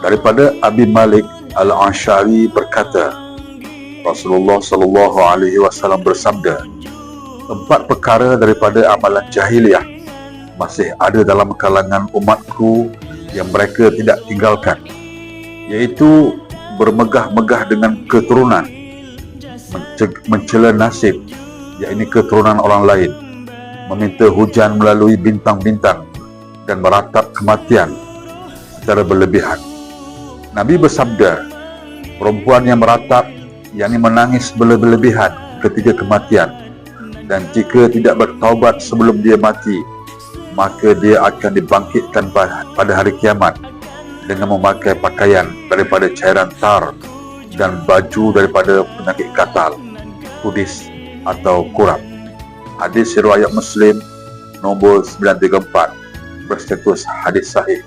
Daripada Abi Malik Al-Ash'ari berkata, Rasulullah sallallahu alaihi wasallam bersabda, 4 perkara daripada amalan jahiliah masih ada dalam kalangan umatku yang mereka tidak tinggalkan, iaitu bermegah-megah dengan keturunan, mencela nasib, yakni keturunan orang lain, meminta hujan melalui bintang-bintang, dan meratap kematian secara berlebihan. Nabi bersabda, perempuan yang meratap, yakni menangis berlebihan ketika kematian, dan jika tidak bertaubat sebelum dia mati, maka dia akan dibangkitkan pada hari kiamat dengan memakai pakaian daripada cairan tar dan baju daripada penyakit katal, kudis atau kurap. Hadis riwayat Muslim nombor 934 berstatus hadis sahih.